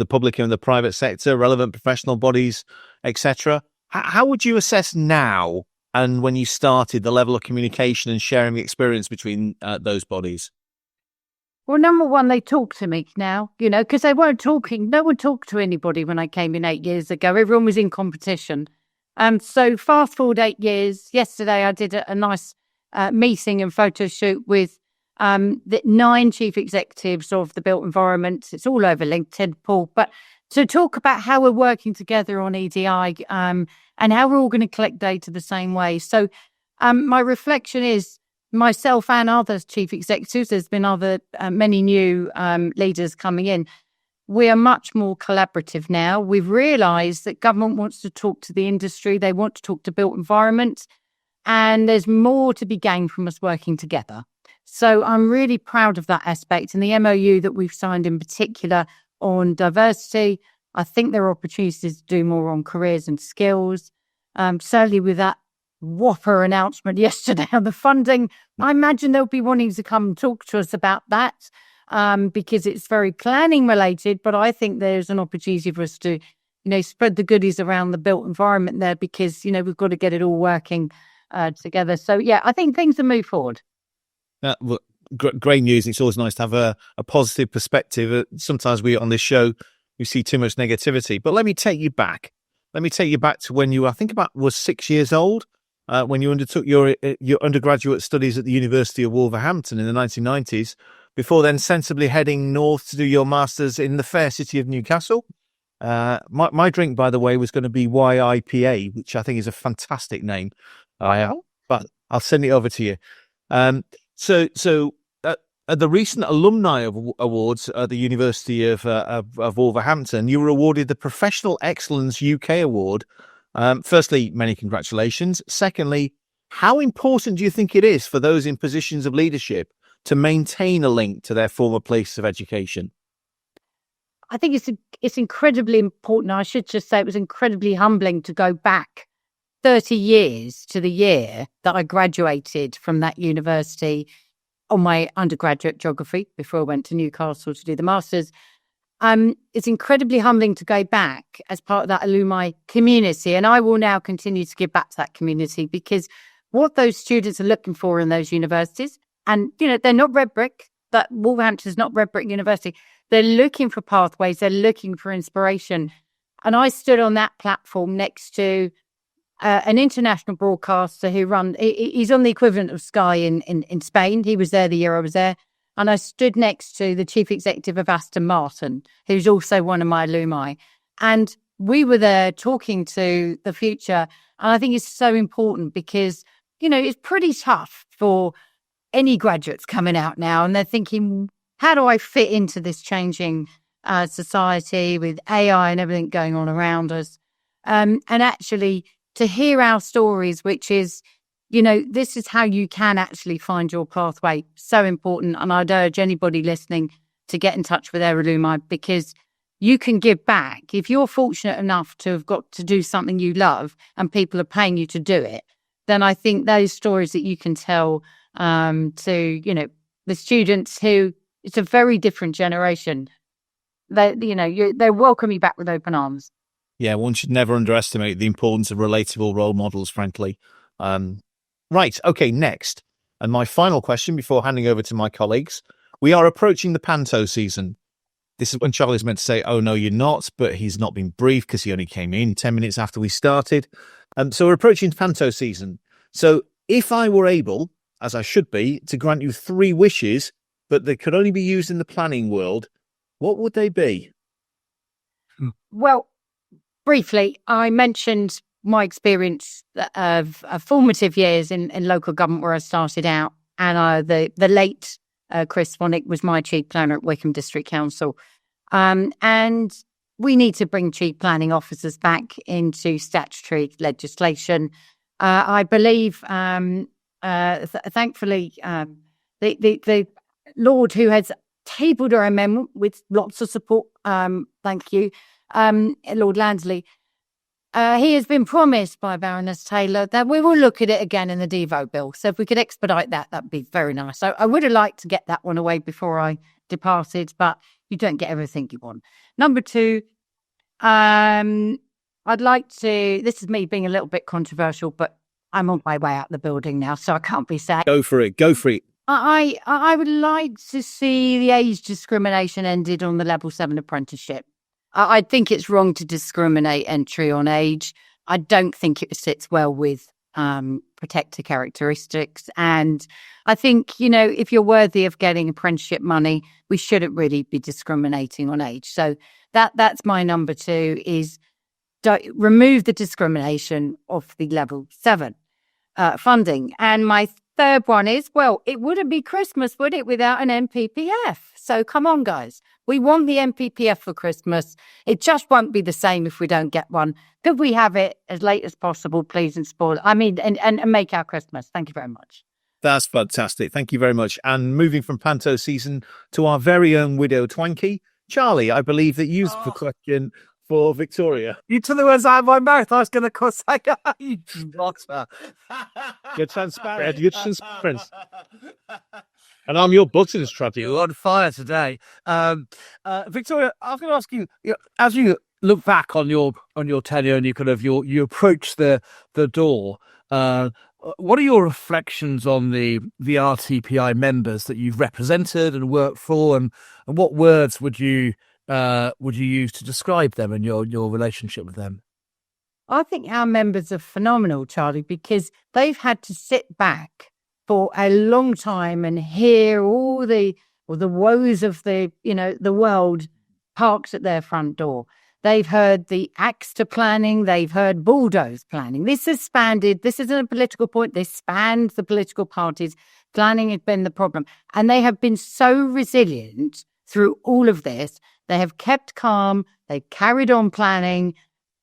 public and the private sector, relevant professional bodies, etc. How would you assess now and when you started the level of communication and sharing the experience between those bodies? Well, number one, they talk to me now, because they weren't talking. No one talked to anybody when I came in 8 years ago. Everyone was in competition. So fast forward 8 years. Yesterday, I did a nice meeting and photo shoot with the 9 chief executives of the built environment. It's all over LinkedIn, Paul. But to talk about how we're working together on EDI and how we're all going to collect data the same way. So my reflection is myself and other chief executives, there's been many new leaders coming in. We are much more collaborative now. We've realised that government wants to talk to the industry. They want to talk to built environment. And there's more to be gained from us working together. So I'm really proud of that aspect. And the MOU that we've signed in particular on diversity, I think there are opportunities to do more on careers and skills. Certainly with that whopper announcement yesterday on the funding, I imagine they'll be wanting to come and talk to us about that because it's very planning related. But I think there's an opportunity for us to, spread the goodies around the built environment there because, we've got to get it all working together. So, yeah, I think things will move forward. Well, great news. It's always nice to have a positive perspective. Sometimes we on this show, we see too much negativity. But let me take you back. Let me take you back to when you, I think was 6 years old, when you undertook your undergraduate studies at the University of Wolverhampton in the 1990s, before then sensibly heading north to do your master's in the fair city of Newcastle. My drink, by the way, was going to be YIPA, which I think is a fantastic name. But I'll send it over to you. So at the recent Alumni Awards at the University of Wolverhampton, you were awarded the Professional Excellence UK Award. Firstly, many congratulations. Secondly, how important do you think it is for those in positions of leadership to maintain a link to their former place of education? I think it's incredibly important. I should just say it was incredibly humbling to go back 30 years to the year that I graduated from that university on my undergraduate geography before I went to Newcastle to do the masters. It's incredibly humbling to go back as part of that alumni community, and I will now continue to give back to that community, because what those students are looking for in those universities, and they're not red brick. That Wolverhampton's not red brick university. They're looking for pathways. They're looking for inspiration. And I stood on that platform next to an international broadcaster he's on the equivalent of Sky in Spain. He was there the year I was there. And I stood next to the chief executive of Aston Martin, who's also one of my alumni. And we were there talking to the future. And I think it's so important because, it's pretty tough for any graduates coming out now. And they're thinking, how do I fit into this changing society with AI and everything going on around us? And actually to hear our stories, which is, this is how you can actually find your pathway. So important. And I'd urge anybody listening to get in touch with their alumni, because you can give back. If you're fortunate enough to have got to do something you love and people are paying you to do it, then I think those stories that you can tell to, the students who, it's a very different generation. They welcome you back with open arms. Yeah, one should never underestimate the importance of relatable role models, frankly. Right, okay, next. And my final question before handing over to my colleagues. We are approaching the panto season. This is when Charlie's meant to say, oh, no, you're not, but he's not been briefed because he only came in 10 minutes after we started. So we're approaching panto season. So if I were able, as I should be, to grant you 3 wishes, but they could only be used in the planning world, what would they be? Well, briefly, I mentioned my experience of formative years in local government where I started out, and the late Chris Vonnick was my chief planner at Wickham District Council. And we need to bring chief planning officers back into statutory legislation. I believe, thankfully, the Lord who has tabled our amendment with lots of support, thank you, Lord Lansley, he has been promised by Baroness Taylor that we will look at it again in the Devo bill. So if we could expedite that, that'd be very nice. So I would have liked to get that one away before I departed, but you don't get everything you want. Number 2, I'd like to, this is me being a little bit controversial, but I'm on my way out the building now, so I can't be sacked. Go for it. I would like to see the age discrimination ended on the level 7 apprenticeship. I think it's wrong to discriminate entry on age. I don't think it sits well with protector characteristics. And I think, if you're worthy of getting apprenticeship money, we shouldn't really be discriminating on age. So that's my number 2 is remove the discrimination of the level 7 funding. And my third one is, well, it wouldn't be Christmas, would it, without an MPPF? So come on, guys. We want the MPPF for Christmas. It just won't be the same if we don't get one. Could we have it as late as possible, please, and spoil? And make our Christmas. Thank you very much. That's fantastic. Thank you very much. And moving from panto season to our very own Widow Twanky, Charlie, I believe that you have a question for Victoria. You took the words out of my mouth. I was going to say, you blotter. You're transparent. You're transparent. And I'm your buttons, Travis. You're on fire today. Victoria, I was going to ask you, as you look back on your tenure and you approach the door, what are your reflections on the RTPI members that you've represented and worked for, and what words would you use to describe them and your relationship with them? I think our members are phenomenal, Charlie, because they've had to sit back for a long time and hear all the woes of the world parked at their front door. They've heard the AXTA planning. They've heard bulldoze planning. This isn't a political point. This spanned the political parties. Planning has been the problem. And they have been so resilient through all of this. They have kept calm. They've carried on planning,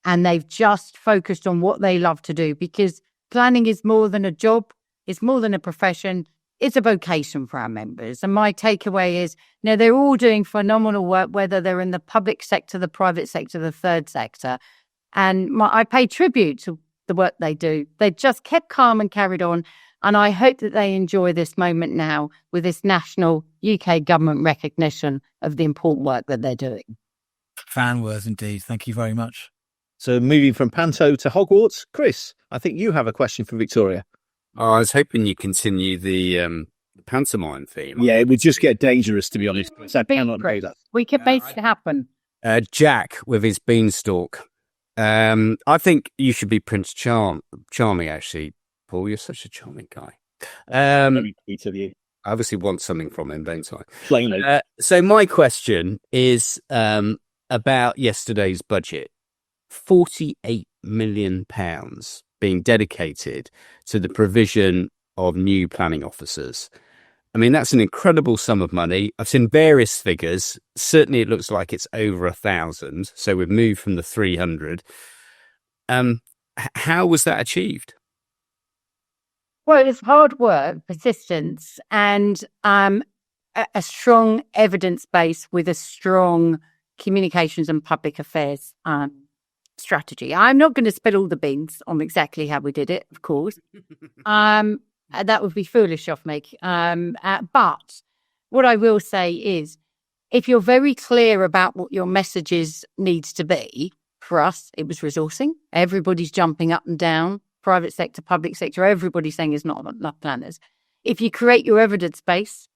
and they've just focused on what they love to do, because planning is more than a job. It's more than a profession. it's a vocation for our members. And my takeaway is, they're all doing phenomenal work, whether they're in the public sector, the private sector, the third sector. And I pay tribute to the work they do. They just kept calm and carried on. And I hope that they enjoy this moment now with this national UK government recognition of the important work that they're doing. Fan words indeed. Thank you very much. So moving from Panto to Hogwarts, Chris, I think you have a question for Victoria. Oh, I was hoping you continue the pantomime theme. Yeah, it would just get dangerous, to be honest. I cannot do that. We can make it happen. Jack with his beanstalk. I think you should be Prince Charming, actually, Paul. You're such a charming guy. Very sweet of you. I obviously want something from him, don't I? Plainly. So my question is about yesterday's budget. £48 million being dedicated to the provision of new planning officers. I mean, that's an incredible sum of money. I've seen various figures. Certainly, it looks like it's over 1,000. So we've moved from the 300. How was that achieved? Well, it's hard work, persistence, and a strong evidence base with a strong communications and public affairs strategy. I'm not going to spill all the beans on exactly how we did it, of course. That would be foolish of me. But what I will say is, if you're very clear about what your messages needs to be, for us, it was resourcing. Everybody's jumping up and down, private sector, public sector, everybody's saying there's not enough planners. If you create your evidence base,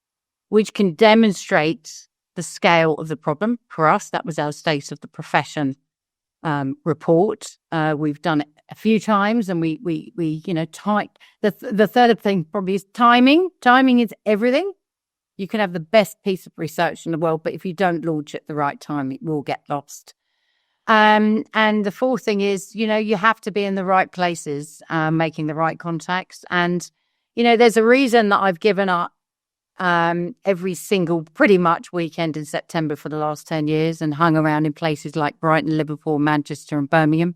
which can demonstrate the scale of the problem, for us, that was our State of the Profession report. We've done it a few times, and we the third thing probably is timing. Timing is everything. You can have the best piece of research in the world, but if you don't launch at the right time, it will get lost. And the fourth thing is, you have to be in the right places, making the right contacts. And, there's a reason that I've given up every single pretty much weekend in September for the last 10 years and hung around in places like Brighton, Liverpool, Manchester and Birmingham.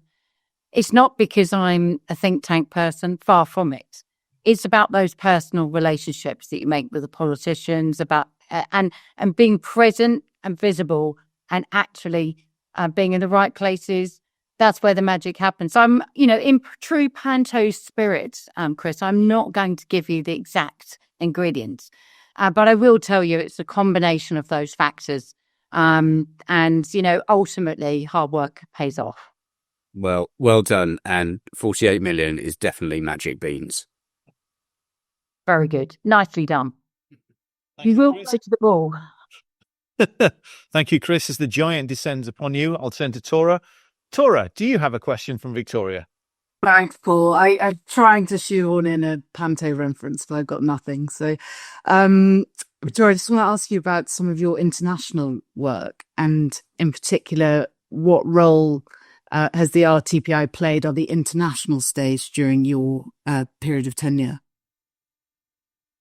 It's not because I'm a think tank person, far from it. It's about those personal relationships that you make with the politicians, about and being present and visible and actually being in the right places. That's where the magic happens. So I'm, in true Panto spirit, Chris, I'm not going to give you the exact ingredients. But I will tell you it's a combination of those factors. And, ultimately hard work pays off. Well done. And 48 million is definitely magic beans. Very good. Nicely done. You will sit to the ball. Thank you, Chris. As the giant descends upon you, I'll turn to Tora. Tora, do you have a question from Victoria? Thanks, Paul. I'm trying to shoehorn in a Panto reference, but I've got nothing. So, Victoria, I just want to ask you about some of your international work, and in particular, what role has the RTPI played on the international stage during your period of tenure?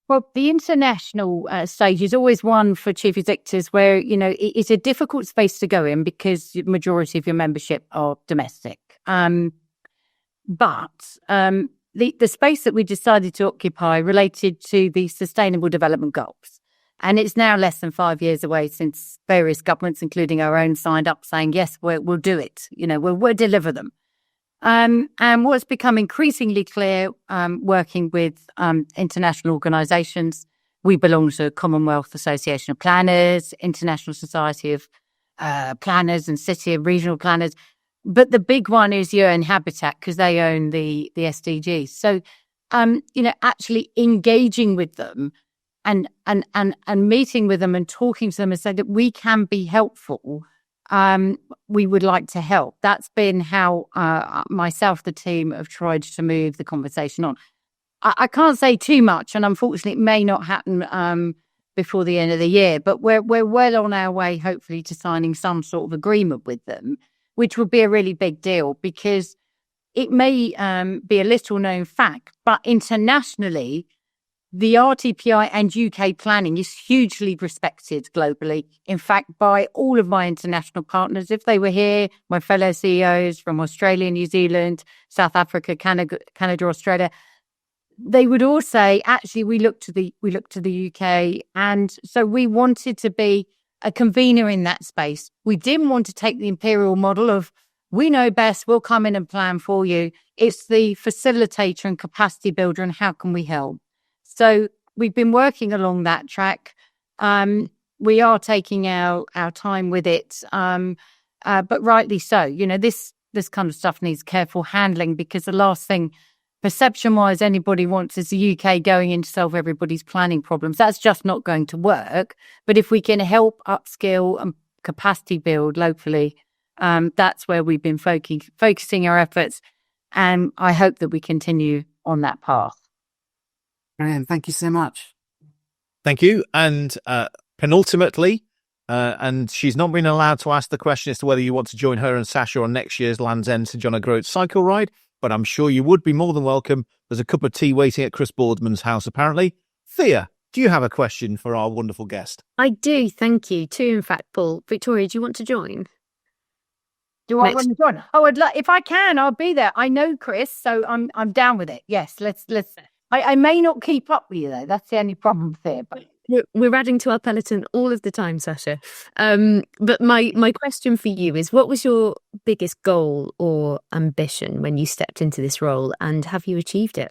Well, the international stage is always one for chief executives where, it's a difficult space to go in because the majority of your membership are domestic. But the space that we decided to occupy related to the Sustainable Development Goals. And it's now less than 5 years away since various governments, including our own, signed up saying, yes, we'll do it. We'll deliver them. And what's become increasingly clear, working with international organisations, we belong to Commonwealth Association of Planners, International Society of Planners and City and Regional Planners. But the big one is UN Habitat because they own the SDGs. So, actually engaging with them and meeting with them and talking to them and say that we can be helpful. We would like to help. That's been how myself, the team, have tried to move the conversation on. I can't say too much, and unfortunately, it may not happen before the end of the year. But we're well on our way, hopefully, to signing some sort of agreement with them, which would be a really big deal because it may be a little known fact, but internationally, the RTPI and UK planning is hugely respected globally. In fact, by all of my international partners, if they were here, my fellow CEOs from Australia, New Zealand, South Africa, Canada, Australia, they would all say, actually, we look to the UK, and so we wanted to be a convener in that space. We didn't want to take the imperial model of we know best, we'll come in and plan for you. It's the facilitator and capacity builder, and how can we help? So we've been working along that track. We are taking our time with it, but rightly so. You know, this kind of stuff needs careful handling, because the last thing, perception-wise, anybody wants is the UK going in to solve everybody's planning problems. That's just not going to work. But if we can help upskill and capacity build locally, that's where we've been focusing our efforts. And I hope that we continue on that path. Brilliant. Thank you so much. Thank you. And penultimately, and she's not been allowed to ask the question as to whether you want to join her and Sasha on next year's Land's End St John O'Groats cycle ride, but I'm sure you would be more than welcome. There's a cup of tea waiting at Chris Boardman's house, apparently. Thea, do you have a question for our wonderful guest? I do, thank you. Two, in fact, Paul. Victoria, do you want to join? Do I want to join? Oh, if I can, I'll be there. I know Chris, so I'm down with it. Yes, let's. I may not keep up with you though. That's the only problem there. But we're adding to our peloton all of the time, Sasha. But my question for you is, what was your biggest goal or ambition when you stepped into this role, and have you achieved it?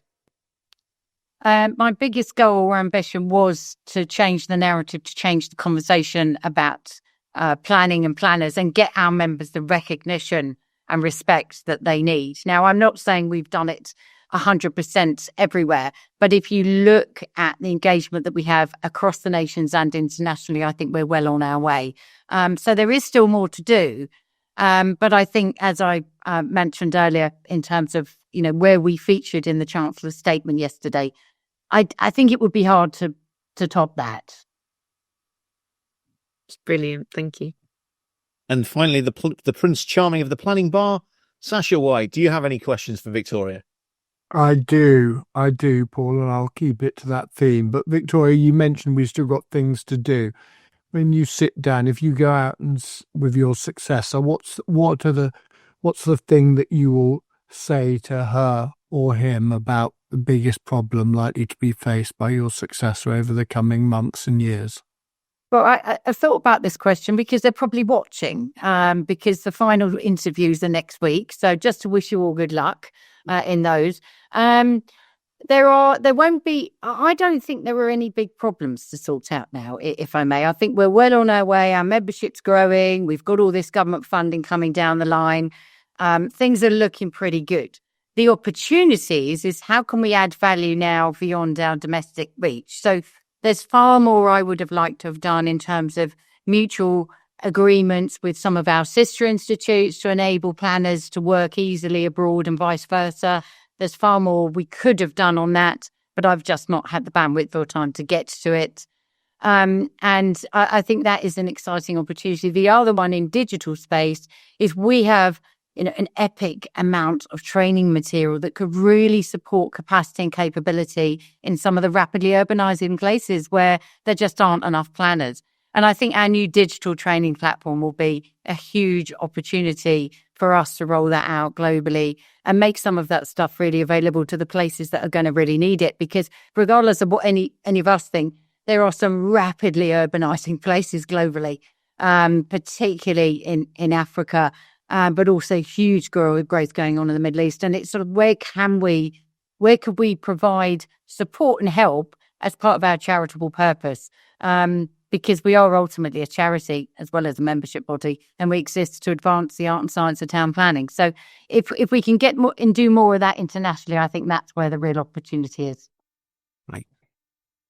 My biggest goal or ambition was to change the narrative, to change the conversation about planning and planners, and get our members the recognition and respect that they need. Now, I'm not saying we've done it 100% everywhere, but if you look at the engagement that we have across the nations and internationally, I think we're well on our way. So there is still more to do. But I think, as I mentioned earlier, in terms of, you know, where we featured in the Chancellor's statement yesterday, I think it would be hard to top that. It's brilliant. Thank you. And finally, the Prince Charming of the planning bar, Sasha White. Do you have any questions for Victoria? I do, Paul, and I'll keep it to that theme. But Victoria, you mentioned we've still got things to do. When you sit down, if you go out and with your successor, what's the thing that you will say to her or him about the biggest problem likely to be faced by your successor over the coming months and years? Well, I thought about this question because they're probably watching, because the final interviews are next week. So just to wish you all good luck in those. There won't be, I don't think there are any big problems to sort out now, if I may. I think we're well on our way. Our membership's growing. We've got all this government funding coming down the line. Things are looking pretty good. The opportunities is how can we add value now beyond our domestic reach? So there's far more I would have liked to have done in terms of mutual agreements with some of our sister institutes to enable planners to work easily abroad and vice versa. There's far more we could have done on that, but I've just not had the bandwidth or time to get to it. And I think that is an exciting opportunity. The other one in digital space is we have, you know, an epic amount of training material that could really support capacity and capability in some of the rapidly urbanizing places where there just aren't enough planners. And I think our new digital training platform will be a huge opportunity for us to roll that out globally and make some of that stuff really available to the places that are going to really need it. Because regardless of what any of us think, there are some rapidly urbanizing places globally, particularly in Africa, but also huge growth going on in the Middle East. And it's sort of where could we provide support and help as part of our charitable purpose? Because we are ultimately a charity as well as a membership body, and we exist to advance the art and science of town planning. So if we can get more and do more of that internationally, I think that's where the real opportunity is. Right.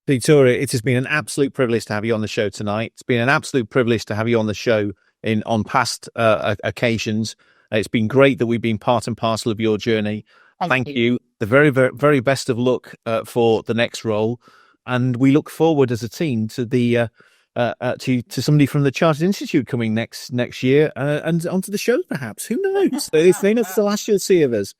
Victoria, it has been an absolute privilege to have you on the show tonight. It's been an absolute privilege to have you on the show on past occasions. It's been great that we've been part and parcel of your journey. Thank you. The very, very, very best of luck for the next role. And we look forward as a team to the to somebody from the Chartered Institute coming next year and onto the show, perhaps. Who knows? It's the last you'll see of us.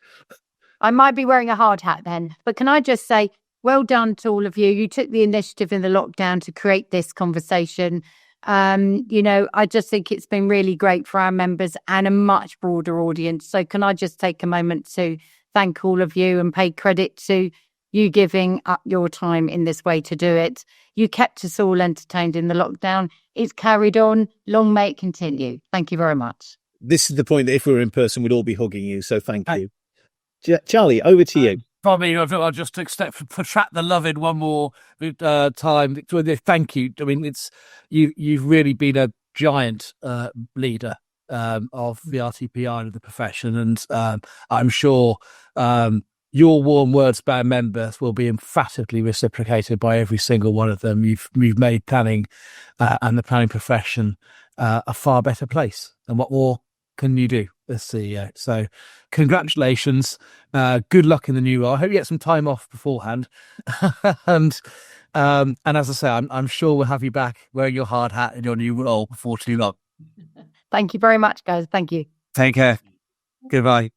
I might be wearing a hard hat then, but can I just say, well done to all of you. You took the initiative in the lockdown to create this conversation. I just think it's been really great for our members and a much broader audience. So can I just take a moment to thank all of you and pay credit to you giving up your time in this way to do it. You kept us all entertained in the lockdown. It's carried on. Long may it continue. Thank you very much. This is the point that if we were in person, we'd all be hugging you. So thank you. Charlie, over to you. Probably, I'll just protract the love in one more time. Thank you. I mean, you've really been a giant leader of the RTPI and of the profession, and I'm sure your warm words by members will be emphatically reciprocated by every single one of them. You've made planning and the planning profession a far better place. And what more can you do as CEO? So congratulations. Good luck in the new role. I hope you get some time off beforehand. and as I say, I'm sure we'll have you back wearing your hard hat in your new role before too long. Thank you very much, guys. Thank you. Take care. Goodbye.